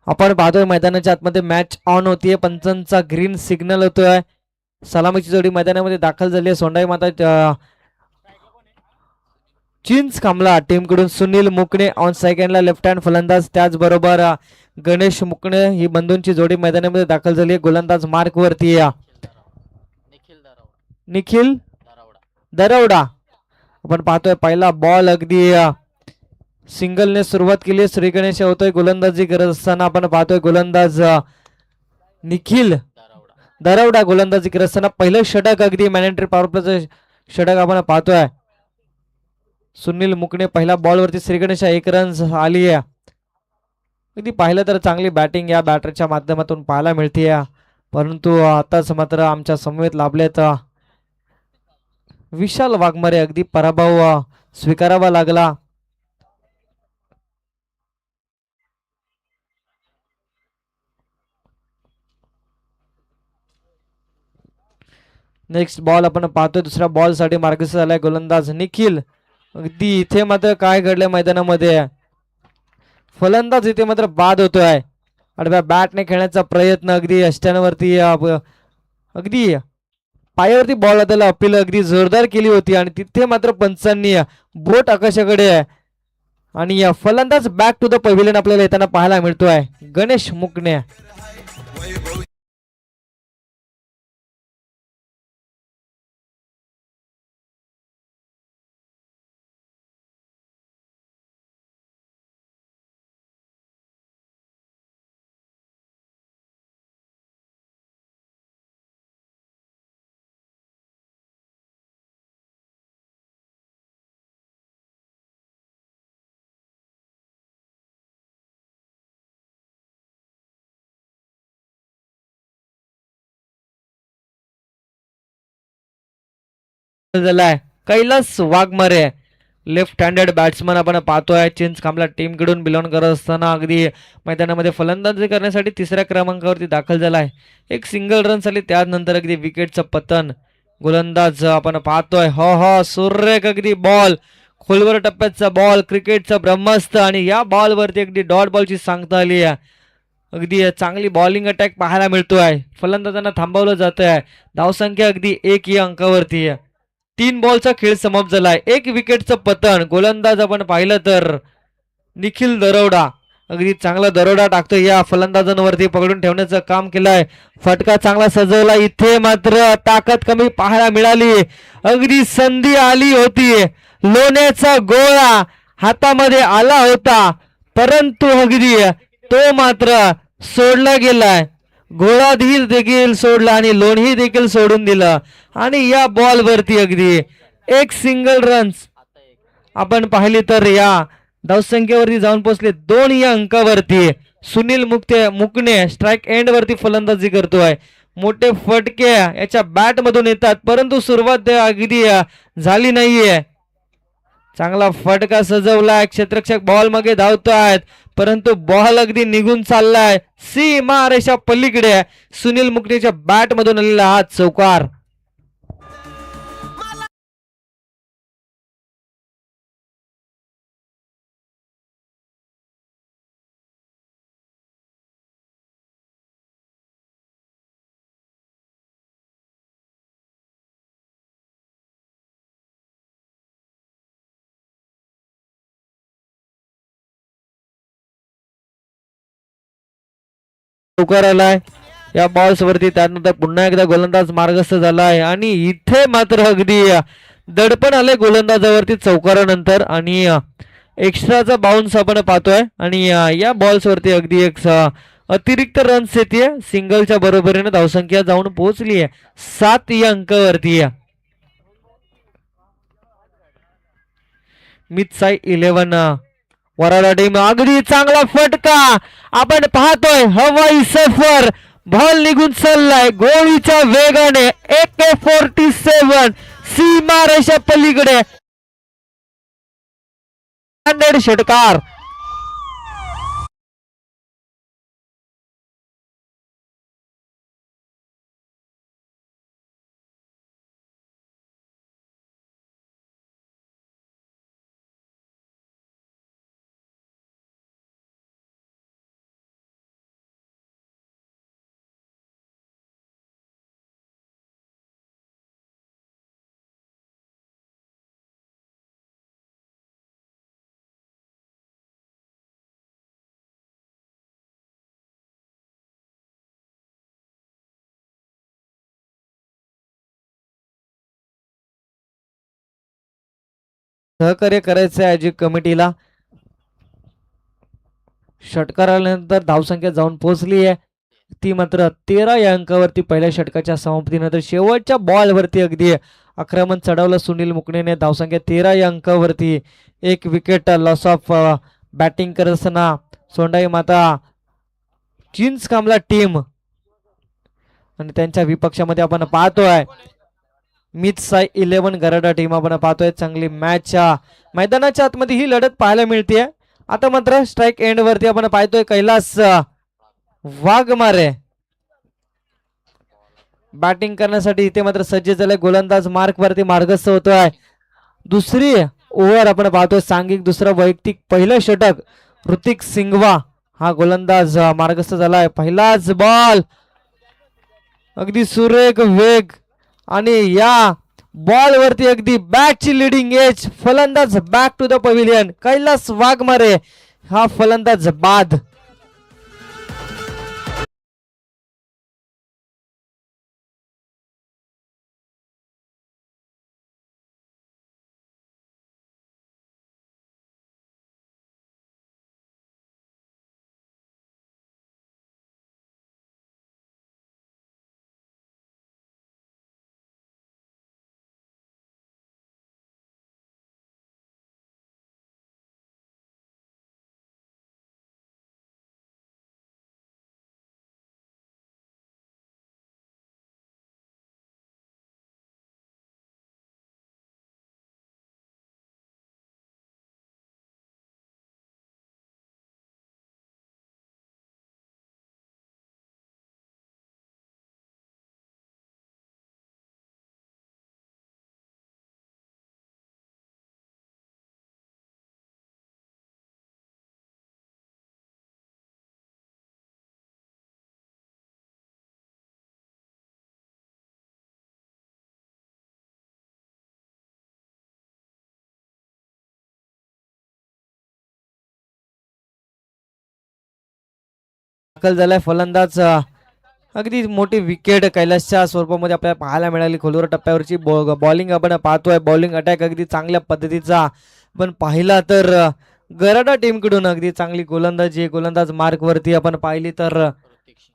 आपण पाहतोय मैदानाच्या आतमध्ये मॅच ऑन होतीये. पंचांचा ग्रीन सिग्नल होतोय. सलामीची जोडी मैदानामध्ये दाखल झाली आहे. सोंडाई माता चिंच कामला टीमकडून सुनील मुकणे ऑन सेकंडला लेफ्ट हँड फलंदाज, त्याचबरोबर गणेश मुकणे ही बंधूंची जोडी मैदानामध्ये दाखल झाली आहे. गोलंदाज मार्क वरती निखिल दरवडा. आपण पाहतोय पहिला बॉल अगदी सिंगलने सुरुवात केली. श्री गणेश होतोय गोलंदाजी करत असताना. आपण पाहतोय गोलंदाज निखिल दरवडा गोलंदाजी करत असताना पहिलं षटक अगदी मॅनेटरी पॉवर प्लेचं षटक आपण पाहतोय. सुनील मुकणे पहिल्या बॉलवरती श्री गणेश 1 रन आली आहे. अगदी पाहिलं तर चांगली बॅटिंग या बॅटरच्या माध्यमातून पाहायला मिळते, परंतु आताच मात्र आमच्या समवेत लाभलेत विशाल वाघमारे. अगदी पराभव स्वीकारावा लागला. नेक्स्ट बॉल आपण पाहतोय. दुसऱ्या बॉल साठी मार्गस्थ झालाय गोलंदाज निखिल. अगदी इथे मात्र काय घडलंय मैदानामध्ये, फलंदाज इथे मात्र बाद होतोय. आडव्या बॅटने खेळण्याचा प्रयत्न अगदी अष्ट्यांवरती अगदी पायावरती बॉल त्याला अपील अगदी जोरदार केली होती आणि तिथे मात्र पंचांनी बोट आकाशाकडे आणि फलंदाज बॅक टू द पॅव्हिलियन आपल्याला येताना पाहायला मिळतोय गणेश मुकणे. झालाय Kailas Waghmare left handed batsman आपण पाहतोय. चिंच कामला टीम कडून बिलॉंग करत असताना अगदी मैदानामध्ये फलंदाजी करण्यासाठी 3ऱ्या क्रमांकावरती दाखल झालाय. एक सिंगल रन झाली, त्यानंतर अगदी विकेटचं पतन. गोलंदाज आपण पाहतोय हो हो सुरेख अगदी बॉल, खोलवर टप्प्याचा बॉल, क्रिकेटचा ब्रह्मास्त्र आणि या बॉलवरती अगदी डॉट बॉलची सांगता आली आहे. अगदी चांगली बॉलिंग अटॅक पाहायला मिळतोय. फलंदाजांना थांबवलं जात आहे. धावसंख्या अगदी 1 या अंकावरती आहे. 3 बॉलचा खेळ समाप्त झालाय. 1 विकेटचं पतन. गोलंदाज आपण पाहिलं तर निखिल दरोडा अगदी चांगला दरोडा टाकतो. या फलंदाजांवरती पकडून ठेवण्याचं काम केलंय. फटका चांगला सजवला. इथे मात्र ताकद कमी पाहायला मिळाली. अगदी संधी आली होती. लोण्याचा गोळा हातामध्ये आला होता, परंतु अगदी तो मात्र सोडला गेलाय. घोडा धीर देखील सोडला आणि लोणही देखील सोडून दिलं आणि या बॉल वरती अगदी एक सिंगल रन्स आपण पाहिली तर या धावसंख्येवरती जाऊन पोहोचले 2 या अंकावरती. सुनील मुकणे स्ट्राइक एंड वरती फलंदाजी करतोय. मोठे फटके याच्या बॅट मधून येतात, परंतु सुरुवात अगदी झाली नाहीये. चांगला फटका सजवलाय. क्षेत्ररक्षक बॉल मागे धावतायत, परंतु बॉल अगदी निघून चाललाय सीमा रेषा पलीकडे. सुनील मुकणेच्या बॅट मधून आलेला हा चौकार. चौकार आलाय या बॉल्स वरती. त्यानंतर पुन्हा एकदा गोलंदाज मार्गस्थ झालाय आणि इथे मात्र अगदी दडपण आले गोलंदाजावरती चौकारानंतर आणि एक्स्ट्राचा बाउन्स आपण पाहतोय आणि या बॉल्स वरती अगदी एक अतिरिक्त रन्स येते. सिंगलच्या बरोबरीने धावसंख्या जाऊन पोहोचली आहे 7 या अंकावरती. मितसाई 11 वराडा टीम. अगदी चांगला फटका आपण पाहतोय. हवाई सफर बॉल निघून चाललाय गोळीच्या वेगाने. AK-47 सीमा रेषा पलीकडे षटकार. सहकार्य करायचं आहे आयोजक कमिटीला. षटकार आल्यानंतर धावसंख्या जाऊन पोहोचली आहे ती मात्र 13 या अंकावरती पहिल्या षटकाच्या समाप्तीनंतर शेवटच्या बॉलवरती अगदी आक्रमण चढवलं सुनील मुकणेने. धावसंख्या 13 या अंकावरती. एक विकेट लॉस ऑफ बॅटिंग करत असताना सोंडाई माता चिंच कामला टीम आणि त्यांच्या विपक्षामध्ये आपण पाहतोय मिथ साई 11 गराडा टीम आपण पाहतोय. चांगली मॅच मैदानाच्या आतमध्ये ही लढत पाहायला मिळते. आता मात्र स्ट्राईक एंड वरती आपण पाहतोय कैलास वाघमारे बॅटिंग करण्यासाठी इथे मात्र सज्ज झालाय. गोलंदाज मार्क वरती मार्गस्थ होतोय. दुसरी ओव्हर आपण पाहतोय सांघिक दुसरा वैयक्तिक पहिलं षटक ऋतिक सिंगवा हा गोलंदाज मार्गस्थ झालाय. पहिलाच बॉल अगदी सुरेख वेग आणि या बॉल वरती अगदी बॅटची लिडिंग एज. फलंदाज back to the pavilion. Kailas Waghmare हा फलंदाज बाद. दाखल झालाय फलंदाज. अगदी मोठी विकेट कैलासच्या स्वरूपामध्ये आपल्याला पाहायला मिळाली. खोलवर टप्प्यावरची बॉलिंग आपण पाहतोय. बॉलिंग अटॅक अगदी चांगल्या पद्धतीचा पण पाहिला तर गराडा टीम कडून अगदी चांगली गोलंदाजी. गोलंदाज मार्क वरती आपण पाहिली तर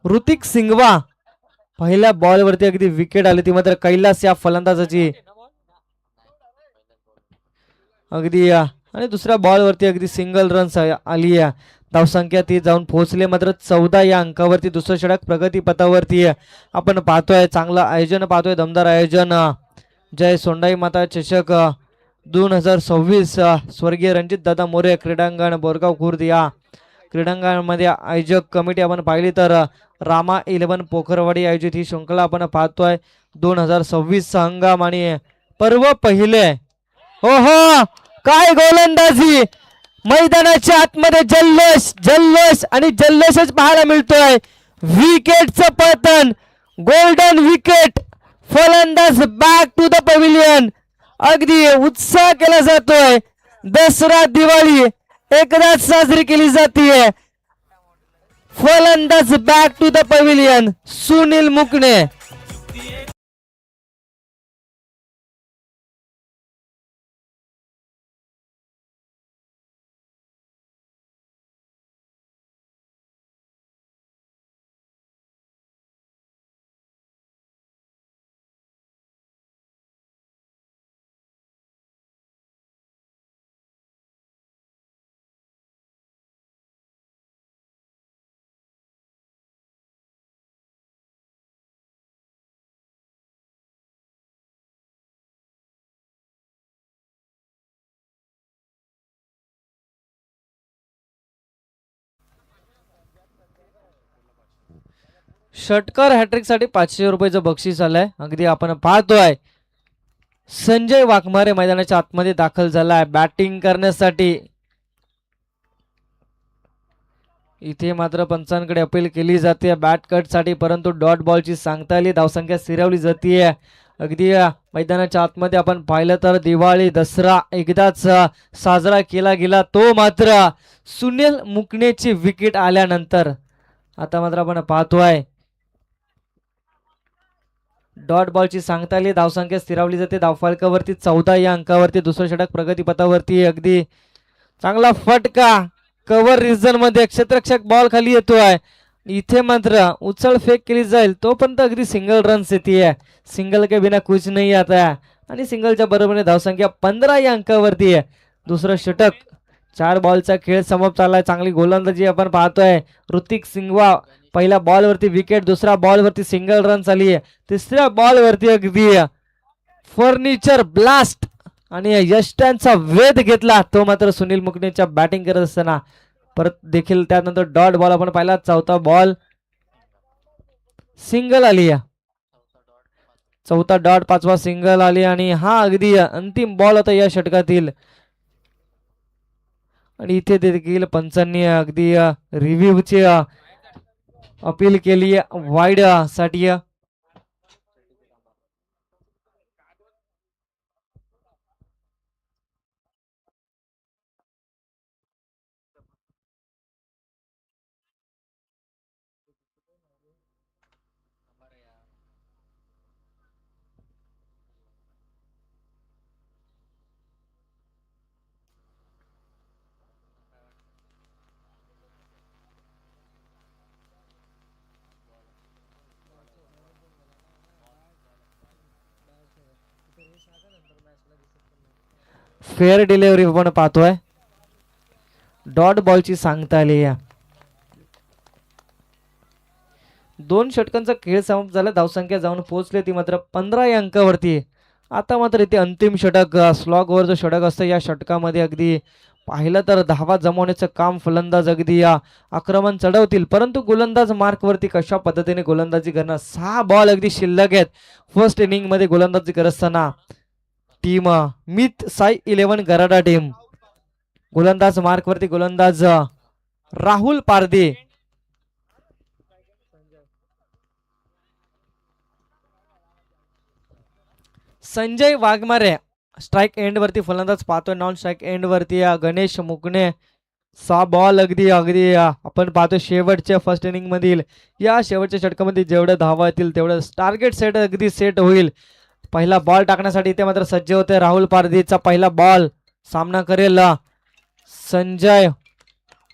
ऋतिक सिंगवा पहिल्या बॉल वरती अगदी विकेट आली ती मात्र कैलास या फलंदाजाची अगदी आणि दुसऱ्या बॉल वरती अगदी सिंगल रन्स आली आहे. धावसंख्या ती जाऊन पोहोचले मात्र 14 या अंकावरती. दुसरं षटक प्रगती पथावरती आपण पाहतोय. चांगलं आयोजन पाहतोय. दमदार आयोजन. जय सोंडाई माता चषक 2026 स्वर्गीय रणजित दादा मोरे क्रीडांगण बोरगाव खुर्द या क्रीडांगणामध्ये आयोजक कमिटी आपण पाहिली तर रामा 11 पोखरवाडी आयोजित ही शृंखला आपण पाहतोय. 2026 हंगाम आणि पर्व पहिले. हो हो काय गोलंदाजी. मैदानाच्या आतमध्ये जल्लोष जल्लोष आणि जल्लोषच पाहायला मिळतोय. विकेटचं पतन. Golden wicket. फलंदाज बॅक टू द पव्हिलियन. अगदी उत्साह केला जातोय. दसरा दिवाळी एकदाच साजरी केली जाते. फलंदाज back to the pavilion Sunil Mukane. षटकार हॅट्रिक साठी 500 रुपयाचं बक्षीस आलंय. अगदी आपण पाहतोय संजय वाघमारे मैदानाच्या आतमध्ये दाखल झालाय बॅटिंग करण्यासाठी. इथे मात्र पंचांकडे अपील केली जाते बॅट कट साठी परंतु डॉट बॉलची सांगता आली. धावसंख्या स्थिरावली जाते. अगदी मैदानाच्या आतमध्ये आपण पाहिलं तर दिवाळी दसरा एकदाच साजरा केला गेला तो मात्र सुनील मुकणेची विकेट आल्यानंतर. आता मात्र आपण पाहतोय डॉट बॉलची सांगता आली, धावसंख्या स्थिरावली जाते धावफलकावरती 14 या अंकावरती. दुसरं षटक प्रगतीपथावरती. अगदी चांगला फटका कव्हर रिजन मध्ये, क्षेत्ररक्षक बॉल खाली येतोय. इथे मात्र उचल फेक केली जाईल तोपर्यंत अगदी सिंगल रन्स येते. सिंगल के बिना कुछ नाही आता. आणि सिंगलच्या बरोबरीने धावसंख्या 15 या अंकावरती आहे. दुसरं षटक 4 बॉलचा खेळ समाप्त झालाय. चांगली गोलंदाजी आपण पाहतोय. ऋतिक सिंगवा पहिल्या बॉलवरती विकेट, दुसऱ्या बॉलवरती सिंगल रन झाली आहे. तिसऱ्या बॉलवरती अगदी फर्निचर ब्लास्ट आणि यष्ट्यांचा वेध घेतला तो मात्र सुनील मुकणेच्या बॅटिंग करत असताना. परत देखील त्यानंतर डॉट बॉल आपण पाहिला. चौथा बॉल सिंगल आली. चौथा डॉट, पाचवा सिंगल आली. आणि हा अगदी अंतिम बॉल होता या षटकातील. आणि इथे देखील पंचांनी अगदी रिव्ह्यूची अपील केली वाईड साठी. फेअर डिलिव्हरी आपण पाहतोय. डॉट बॉलची सांगता आली. दोन षटकांचा खेळ समाप्त झाला. धावसंख्या जाऊन पोहोचली ती मात्र 15 या अंकावरती. आता मात्र इथे अंतिम षटक, स्लॉग ओव्हरचं षटक असतं. या षटकामध्ये अगदी पाहिलं तर धावा जमवण्याचं काम फलंदाज अगदी आक्रमण चढवतील, परंतु गोलंदाज मार्कवरती कशा पद्धतीने गोलंदाजी करणं. 6 बॉल अगदी शिल्लक आहेत फर्स्ट इनिंग मध्ये गोलंदाजी करत असताना. टीम मित साई 11 गराडा टीम. गोलंदाज मार्कवरती गोलंदाज राहुल पारदे. संजय वाघमारे स्ट्राईक एंड वरती फलंदाज पाहतोय. नॉन स्ट्राईक एंड वरती गणेश मुकणे. 6 बॉल अगदी अगदी आपण पाहतो शेवटच्या फर्स्ट इनिंग मधील या शेवटच्या षटकामध्ये जेवढे धावा येतील तेवढं टार्गेट सेट अगदी सेट होईल. पहिला बॉल टाकण्यासाठी इथे मात्र सज्ज होते राहुल पारदीचा. पहिला बॉल सामना करेल संजय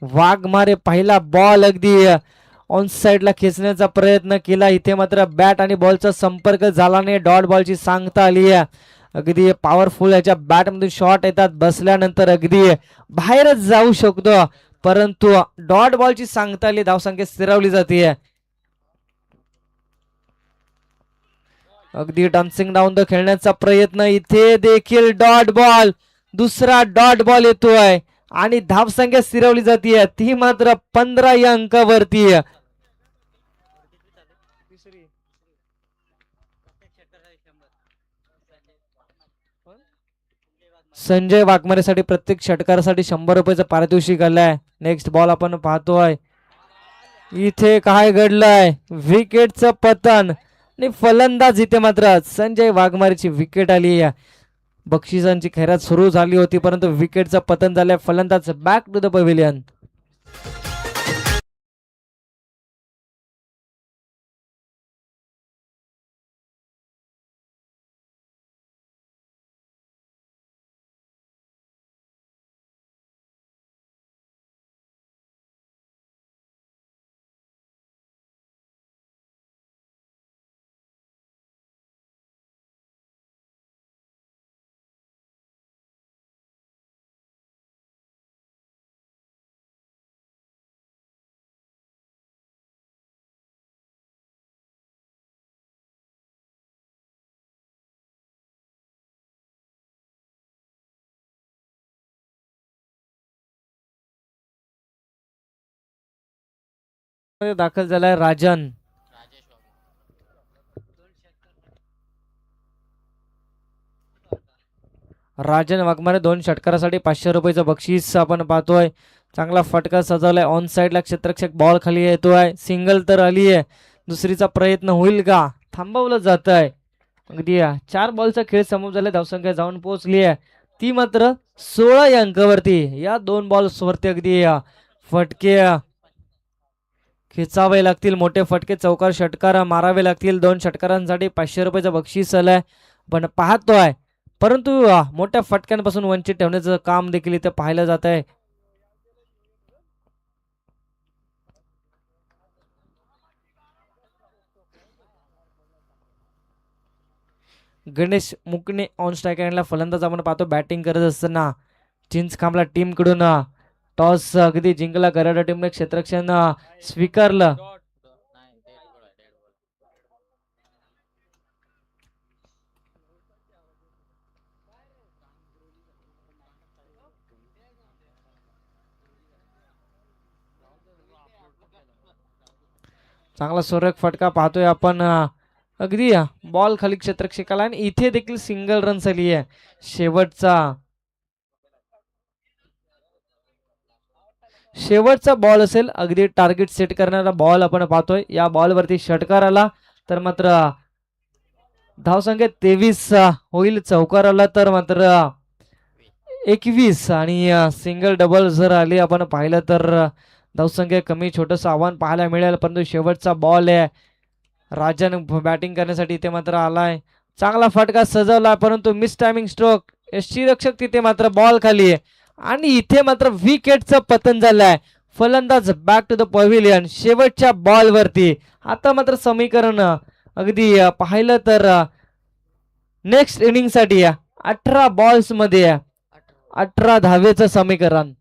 वाघमारे. पहिला बॉल अगदी ऑन साइडला खेचण्याचा प्रयत्न केला. इथे मात्र बॅट आणि बॉलचा संपर्क झाला नाही. डॉट बॉलची सांगता आली आहे. अगदी पॉवरफुल याच्या बॅटमधून शॉट येतात, बसल्यानंतर अगदी बाहेरच जाऊ शकतो, परंतु डॉट बॉलची सांगता आली. धावसंख्या स्थिरावली जाते. अगदी डान्सिंग डाऊन द खेळण्याचा प्रयत्न. इथे देखील डॉट बॉल, दुसरा डॉट बॉल येतोय आणि धावसंख्या स्थिरावली जाते ती मात्र 15 या अंकावरती. संजय वाघमारेसाठी प्रत्येक षटकारासाठी 100 रुपयाचं पारितोषिक आलंय. नेक्स्ट बॉल आपण पाहतोय. इथे काय घडलंय, विकेटचं पतन आणि फलंदाज इथे मात्र संजय वाघमारेची विकेट आली. बक्षिसांची खैरात सुरू झाली होती, परंतु विकेटचं पतन झालंय. फलंदाज बॅक टू द पवेलियन. दाखल झालाय राजन. राजन वाघमारे 2 षटकारासाठी 500 रुपयाचं बक्षीस आपण पाहतोय. चांगला फटका सजवलाय. ऑन साइडला क्षेत्ररक्षक बॉल खाली येतोय. सिंगल तर आली आहे. दुसरीचा प्रयत्न होईल का, थांबवलं जात आहे. अगदी 4 बॉलचा खेळ समाप्त झाला. धावसंख्या जाऊन पोहोचली आहे ती मात्र 16 या अंकावरती. या 2 बॉल्स वरती अगदी फटके खेचावे लागतील मोठे फटके, चौकार षटकार मारावे लागतील. 2 षटकारांसाठी 500 रुपयाचं बक्षीस आलंय. पण पाहतोय परंतु मोठ्या फटक्यांपासून वंचित ठेवण्याचं काम देखील इथे पाहायला जात आहे. गणेश मुकणे ऑन स्ट्राईक एंडला फलंदाज आपण पाहतो बॅटिंग करत असताना. चिंचखांबला टीम कडून टॉस अगदी जिंकला. गराडा टीमने क्षेत्ररक्षण स्वीकारलं. चांगला सुरेख फटका पाहतोय आपण. अगदी बॉल खाली क्षेत्ररक्षकाला आणि इथे देखील सिंगल रन झाली आहे. शेवटचा बॉल असेल. अगदी टार्गेट सेट करणारा बॉल आपण पाहतोय. या बॉल वरती षटकार आला तर मात्र धावसंख्या 23 होईल. चौकार आला तर मात्र 21 आणि सिंगल डबल जर आली आपण पाहिलं तर धावसंख्या कमी. छोटंसं आव्हान पाहायला मिळेल. परंतु शेवटचा बॉल आहे. राजन बॅटिंग करण्यासाठी इथे मात्र आलाय. चांगला फटका सजवला परंतु मिस टायमिंग स्ट्रोक. यष्टीरक्षक तिथे मात्र बॉल खाली आहे आणि इथे मात्र विकेटचं पतन झालंय. फलंदाज बॅक टू द पव्हिलियन शेवटच्या बॉल वरती. आता मात्र समीकरण अगदी पाहिलं तर नेक्स्ट इनिंग साठी 18 बॉल्स मध्ये 18 धावेचं समीकरण.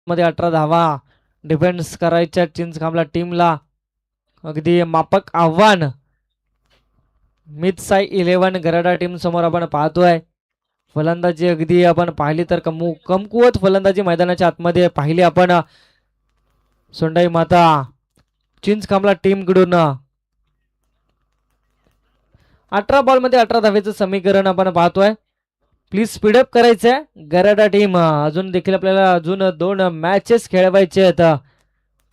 मध्ये 18 धावा डिफेन्स करायच्या चिंचखांबला टीमला. अगदी मापक आव्हान. मिथ साई 11 गराडा टीम समोर आपण पाहतोय. फलंदाजी अगदी आपण पाहिली तर कमकुवत फलंदाजी मैदानाच्या आतमध्ये पाहिली आपण. सोंडाई माता चिंचखांबला टीम कडून 18 बॉल मध्ये 18 धावेचं समीकरण आपण पाहतोय. प्लीज स्पीडअप करायचंय गराडा टीम. अजून देखील आपल्याला अजून 2 मॅचेस खेळवायचे आहेत.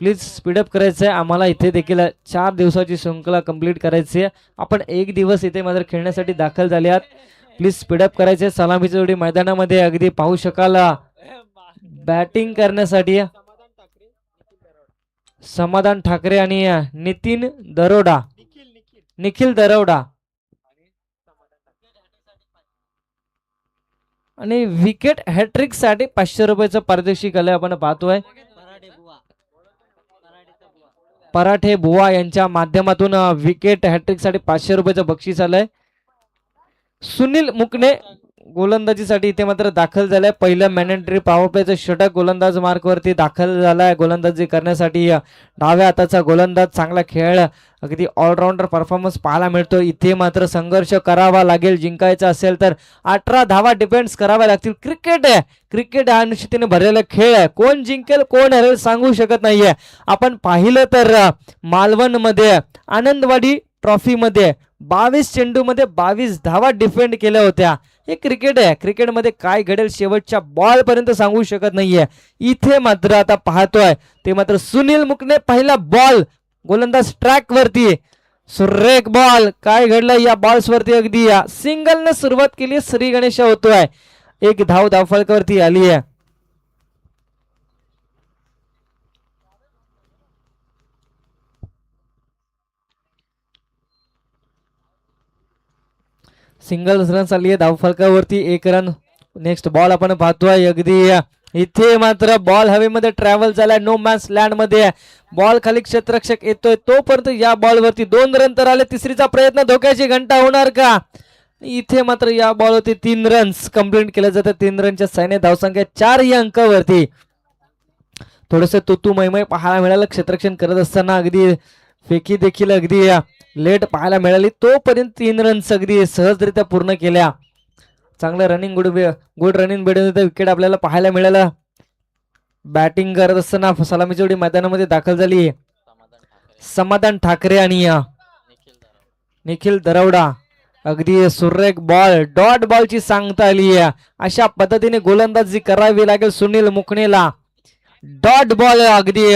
प्लीज स्पीडअप करायचंय आम्हाला. इथे देखील 4 दिवसाची श्रृंखला कंप्लीट करायची आहे. आपण 1 दिवस इथे मात्र खेळण्यासाठी दाखल झाले आहात. प्लीज स्पीडअप करायचे. सलामीची जोडी मैदानामध्ये अगदी पाहू शकाल. बॅटिंग करण्यासाठी समाधान ठाकरे आणि निखिल दरोडा आणि विकेट हॅट्रिक साठी 500 रुपयाचं पारितोषिक आलंय आपण पाहतोय. पराठे बुवा यांच्या माध्यमातून विकेट हॅट्रिक साठी 500 रुपयाचं बक्षीस आलंय. सुनील मुकणे गोलंदाजीसाठी इथे मात्र दाखल झालाय. पहिलं मॅनेटरी पॉवर प्लेचं षटक गोलंदाज मार्क वरती दाखल झालाय. गोलंदाजी करण्यासाठी डाव्या हाताचा गोलंदाज. चांगला खेळ अगदी ऑलराऊंडर परफॉर्मन्स पाहायला मिळतो. इथे मात्र संघर्ष करावा लागेल. जिंकायचं असेल तर 18 धावा डिफेन्स कराव्या लागतील. क्रिकेट हा निश्चितीने भरलेला खेळ आहे. कोण जिंकेल कोण हरेल सांगू शकत नाहीये. आपण पाहिलं तर मालवण मध्ये आनंदवाडी ट्रॉफी मध्ये 22 चेंडू मध्ये 22 धावा डिफेंड केल्या होत्या. हे क्रिकेट आहे. क्रिकेटमध्ये काय घडेल शेवटच्या बॉल पर्यंत सांगू शकत नाहीये. इथे मात्र आता पाहतोय ते मात्र सुनील मुकणे पहिला बॉल गोलंदाज ट्रॅक वरती. सुरेख बॉल. काय घडलं या बॉल्स वरती? अगदी सिंगल ने सुरुवात केली. श्री गणेश होतोय. एक धाव धावफलकावरती आली आहे. सिंगल रन आली आहे धावफलकावरती. एक रन. नेक्स्ट बॉल आपण पाहतोय. अगदी इथे मात्र बॉल हवेमध्ये ट्रॅव्हल झालाय. नो मॅन्स लँड मध्ये बॉल खाली क्षेत्ररक्षक येतोय तोपर्यंत या बॉल वरती 2 रन तर आले. तिसरीचा प्रयत्न. धोक्याची घंटा होणार का? इथे मात्र या बॉल वरती 3 रन्स कंप्लीट केले जातात. 3 रनच्या सैन्य धावसंख्या 4 या अंकावरती. थोडस तू मैमय पाहायला मिळालं क्षेत्ररक्षण करत असताना. अगदी फेकी देखील अगदी लेट पाहायला मिळाली. तोपर्यंत 3 रन्स अगदी सहजरित्या पूर्ण केल्या. चांगलं रनिंग गुड रनिंग बेडून विकेट आपल्याला पाहायला मिळालं. बॅटिंग करत असताना सलामीची जोडी मैदानामध्ये दाखल झाली. समाधान ठाकरे आणि निखिल दरवडा. अगदी सुरेख बॉल. डॉट बॉलची सांगता आली. अशा पद्धतीने गोलंदाजी करावी लागेल सुनील मुकणेला. डॉट बॉल अगदी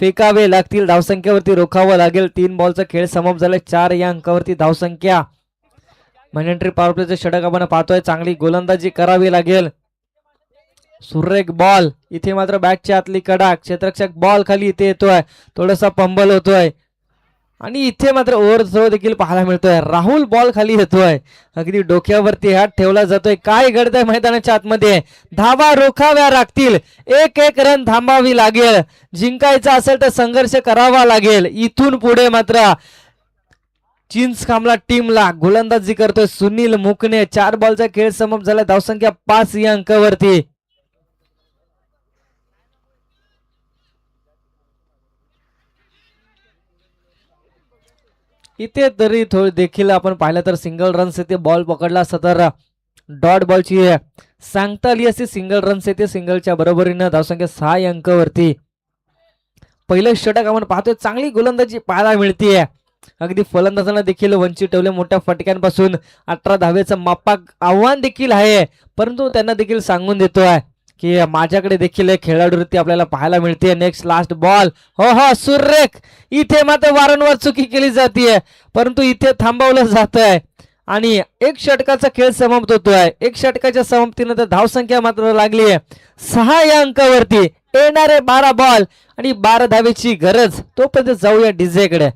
फेकावे लागतील. धावसंख्येवरती रोखावं लागेल. 3 बॉलचा खेळ समाप्त झाला. 4 या अंकावरती धावसंख्या. मॅन्डेटरी पॉवर प्लेचं षटक आपण पाहतोय. चांगली गोलंदाजी करावी लागेल. सुरेख बॉल. इथे मात्र बॅटच्या आतली कडा. क्षेत्ररक्षक बॉल खाली इथे येतोय. थोडासा पंबल होतोय आणि इथे मात्र ओव्हर थ्रो देखील पाहायला मिळतोय. राहुल बॉल खाली येतोय. अगदी डोक्यावरती हात ठेवला जातोय. काय घडतंय मैदानाच्या आतमध्ये? धावा रोखाव्या लागतील. एक रन थांबावी लागेल. जिंकायचं असेल तर संघर्ष करावा लागेल. इथून पुढे मात्र चिंच कामला टीमला गोलंदाजी करतोय सुनील मुकणे. 4 बॉलचा खेळ समाप्त झाला. धावसंख्या 5 या अंकावरती. इथे तरी थोडी देखील आपण पाहिलं तर सिंगल रन्स येते. बॉल पकडला असता तर डॉट बॉलची सांगता आली असते. सिंगल रन्स येते. सिंगलच्या बरोबरीनं धावसंख्या 6 या अंकावरती. पहिलं षटक आपण पाहतोय. चांगली गोलंदाजी पाहायला मिळते. अगदी फलंदाजांना देखील वंचित ठेवले मोठ्या फटक्यांपासून. 18 धावेचं मापाक आव्हान देखील आहे. परंतु त्यांना देखील सांगून देतोय की माझ्याकडे देखील खेळाडूवृत्ती आपल्याला पाहायला मिळते. Next last ball. हो सुरेख. इथे मात्र वारंवार चुकी केली जाते परंतु इथे थांबवलं जात आहे आणि एक षटकाचा खेळ समाप्त होतोय. एक षटकाच्या समाप्तीनंतर धावसंख्या मात्र लागली आहे 6 या अंकावरती. येणारे 12 बॉल आणि 12 धावेची गरज. तोपर्यंत जाऊया डीजे कडे.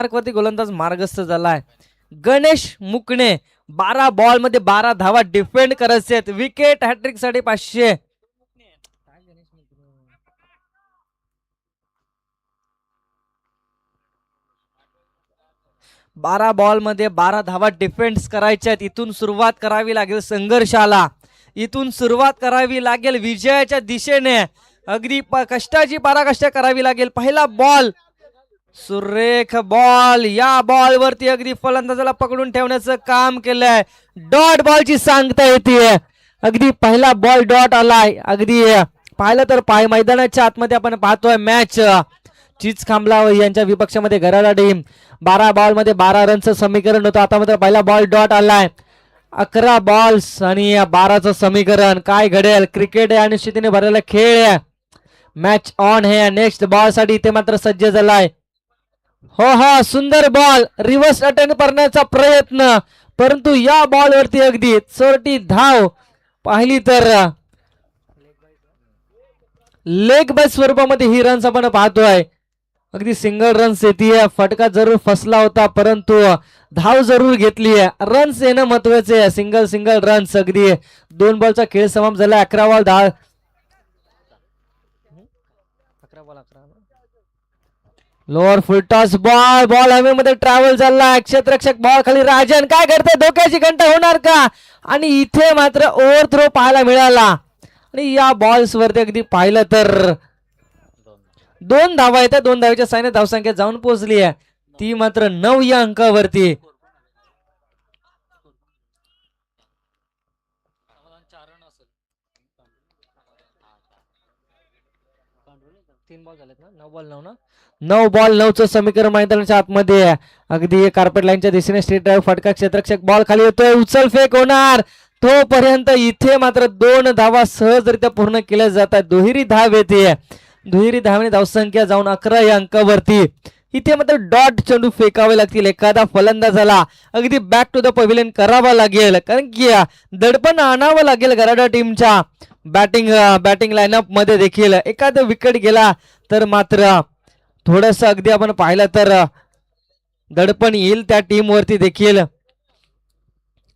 वरती गोलंदाज मार्गस्थ झालाय. गणेश मुकणे. 12 बॉल मध्ये 12 धावा डिफेंड करायचे. विकेट हॅट्रिक साठी 500. 12 बॉल मध्ये 12 धावा डिफेन्स करायच्या. इथून सुरुवात करावी लागेल संघर्षाला. इथून सुरुवात करावी लागेल विजयाच्या दिशेने. अगदी कष्टाची पराकाष्ठ करावी लागेल. पहिला बॉल. सुरेख बॉल. या बॉल वरती अगदी फलंदाजाला पकडून ठेवण्याचं काम केलंय. डॉट बॉलची सांगता येते. अगदी पहिला बॉल डॉट आलाय. अगदी पाहिलं तर मैदानाच्या आतमध्ये आपण पाहतोय मॅच चीज खांबला यांच्या विपक्षामध्ये घराला टीम. 12 बॉल मध्ये 12 रनचं समीकरण होतं. आता मात्र पहिला बॉल डॉट आलाय. 11 बॉल्स आणि 12चं समीकरण. काय घडेल? क्रिकेट आहे आणि स्थितीने भरलेला खेळ आहे. मॅच ऑन आहे. नेक्स्ट बॉल साठी इथे मात्र सज्ज झालाय. हो सुंदर बॉल. रिव्हर्स अटेम्प्ट करण्याचा प्रयत्न परंतु या बॉल वरती अगदी चोरटी धाव पाहिली तर लेग बाय स्वरूपामध्ये ही रन्स आपण पाहतोय. अगदी सिंगल रन्स येते. फटका जरूर फसला होता परंतु धाव जरूर घेतली आहे. रन्स येणं महत्वाचे आहे. Single runs. अगदी 2 बॉलचा खेळ समाप्त झाला. 11 ball 11 ball lower full toss ball, ball हवेमध्ये ट्रॅव्हल चाललाय, क्षेत्ररक्षक बॉल खाली, राजन काय करते, धोक्याची घंटा होणार का? आणि इथे मात्र ओव्हर थ्रो पाहायला मिळाला आणि या बॉल्स वरती अगदी पाहिलं तर 2 धावा येतात, 2 धावेच्या साईने धावसंख्या जाऊन पोहोचली आहे ती मात्र 9 या अंकावरती. तीन बॉल झालेत ना, 9 बॉल 9 ना, 9 बॉल 9चं समीकरण मैदानाच्या आतमध्ये आहे. अगदी कार्पेट लाईनच्या दिशेने स्ट्रेट ड्राईव्ह फटका, क्षेत्ररक्षक बॉल खाली येतोय, उचल फेक होणार तोपर्यंत इथे मात्र 2 धावा सहजरित्या पूर्ण केल्या जातात. दुहेरी धाव येते, दुहेरी धावने धावसंख्या जाऊन 11 या अंकावरती. इथे मात्र डॉट चेंडू फेकावे लागतील, एखादा फलंदाजाला अगदी बॅक टू द पवेलियन करावा लागेल, कारण की दडपण आणावं लागेल गराडा टीमच्या बॅटिंग लाईनअप मध्ये देखील. एखादा विकेट गेला तर मात्र थोडस अगदी आपण पाहिलं तर दडपण येईल त्या टीम वरती देखील.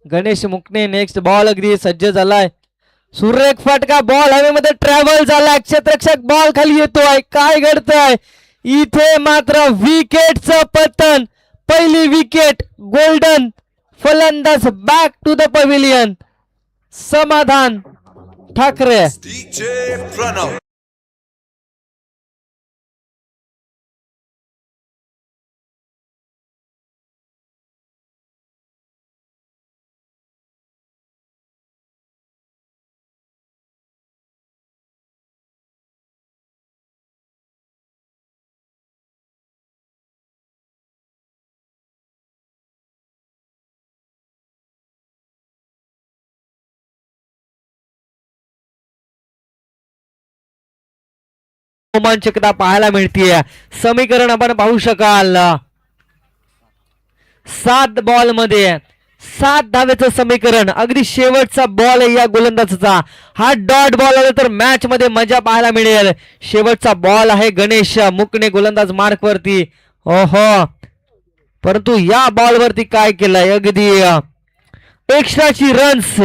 गणेश मुकणे नेक्स्ट बॉल अगदी सज्ज झालाय, सुरेख फटका, बॉल हवेमध्ये ट्रॅव्हल झालाय, क्षेत्ररक्षक बॉल खाली येतोय, काय घडतंय इथे मात्र विकेटचं पतन, पहिली विकेट गोल्डन, फलंदाज बॅक टू द पवेलियन, समाधान ठाकरे. रोमांचकता पाहायला मिळतीये. समीकरण आपण पाहू शकाल, 7 बॉल मध्ये 7 धावेचं समीकरण. अगदी शेवटचा बॉल आहे या गोलंदाजाचा, हा डॉट बॉल आला तर मॅच मध्ये मजा पाहायला मिळेल. शेवटचा बॉल आहे गणेश मुकणे गोलंदाज मार्क वरती. ओहो, परंतु या बॉल वरती काय केलंय, अगदी एक्स्ट्राची रन्स,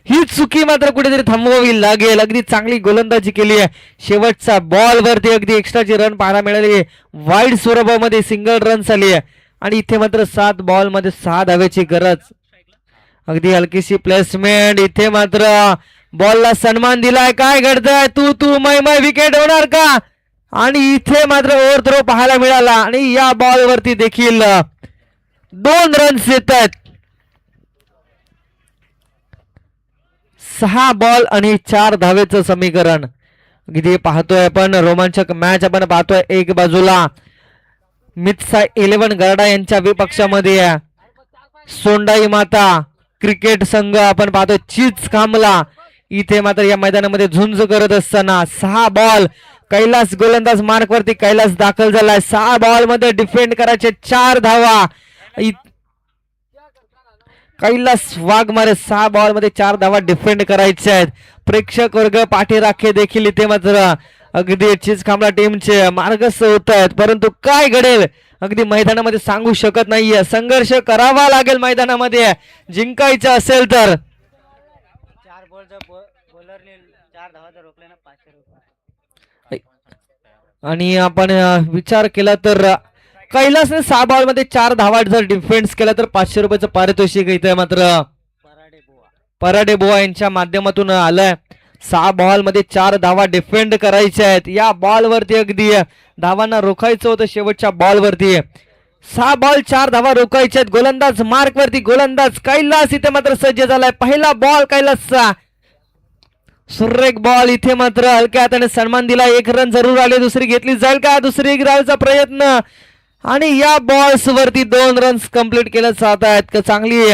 ही चुकी मात्र कुठेतरी थांबवावी लागेल. अगदी चांगली गोलंदाजी केली आहे, शेवटचा बॉल वरती अगदी एक्स्ट्राची रन पाहायला मिळाली, वाईड स्वरूपामध्ये सिंगल रन झाली आहे आणि इथे मात्र 7 बॉल मध्ये 6 धावेची गरज. अगदी हलकीशी प्लेसमेंट, इथे मात्र बॉलला सन्मान दिलाय, काय घडतंय, तू मै विकेट होणार का? आणि इथे मात्र ओव्हर थ्रो पाहायला मिळाला आणि या बॉल वरती देखील 2 रन्स येत आहेत. 6 बॉल आणि 4 धावेचं समीकरण. अगदी पाहतोय आपण रोमांचक मॅच आपण पाहतोय. एक बाजूला मित्सा 11 गरडा यांच्या विपक्षामध्ये सोंडाई माता क्रिकेट संघ आपण पाहतोय चीच कामला. इथे मात्र या मैदानामध्ये झुंज करत असताना 6 बॉल, कैलास गोलंदाज मार्क वरती, कैलास दाखल झालाय. 6 बॉल मध्ये डिफेंड करायचे 4 धावा. कैलास वाघमारे 6 बॉल मध्ये 4 धावा डिफेंड करायचे आहेत. प्रेक्षक वर्ग पाठीराखे देखील इथे मात्र अगदी चीज खांबला टीमचे मार्गस्थ होत आहेत, परंतु काय घडेल अगदी मैदानामध्ये सांगू शकत नाहीये. संघर्ष करावा लागेल मैदानामध्ये जिंकायचं असेल तर. 4 बॉलचा बॉलरने 4 धावा जर रोखल्या ना 500 रुपये. आणि आपण विचार केला तर कैलासने 6 बॉल मध्ये 4 धावा जर डिफेन्स केला तर 500 रुपयाचं पारितोषिक इथे मात्र पराडे बुवा यांच्या माध्यमातून आलंय. 6 बॉल मध्ये 4 धावा डिफेंड करायच्या आहेत. या बॉल वरती अगदी धावांना रोखायचं होतं. शेवटच्या बॉल वरती 6 बॉल 4 धावा रोखायच्या आहेत. गोलंदाज मार्क वरती, गोलंदाज कैलास इथे मात्र सज्ज झालाय. पहिला बॉल कैलासचा, सुरेख बॉल, इथे मात्र हलक्या हाताने सन्मान दिला. 1 रन जरूर आले, दुसरी घेतली जाईल का? दुसरी धावाचा प्रयत्न आणि या बॉल्स वरती 2 रन्स कंप्लीट केले जात आहेत. चांगली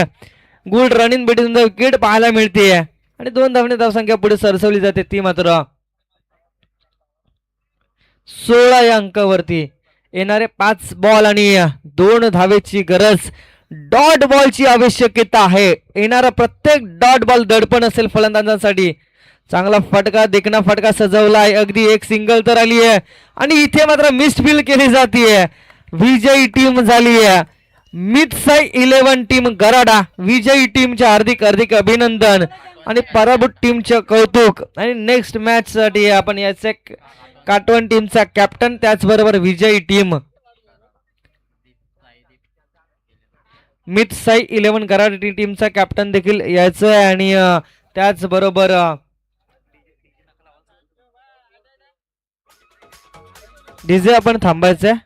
good running between the wicket पाहायला मिळते आणि 2 धावने धावसंख्या पुढे सरसवली जाते. ती मात्र 16 या अंकावरती. येणारे 5 बॉल आणि 2 धावेची गरज. डॉट बॉलची आवश्यकता आहे. येणारा प्रत्येक डॉट बॉल दडपण असेल फलंदाजांसाठी. चांगला फटका, देखना फटका सजवलाय. अगदी 1 सिंगल तर आली आहे आणि इथे मात्र मिस्ड फील्ड केली जाते. विजयी टीम झाली आहे मित्सा 11 टीम गराडा. विजयी टीमचे हार्दिक हार्दिक अभिनंदन आणि पराभूत टीमचे कौतुक. आणि नेक्स्ट मॅच साठी आपण याचे काटवण टीमचा कॅप्टन, त्याचबरोबर विजयी टीम मित साई 11 कराड टीमचा कॅप्टन देखील यायचं आहे आणि त्याचबरोबर डीजे आपण थांबायचं आहे.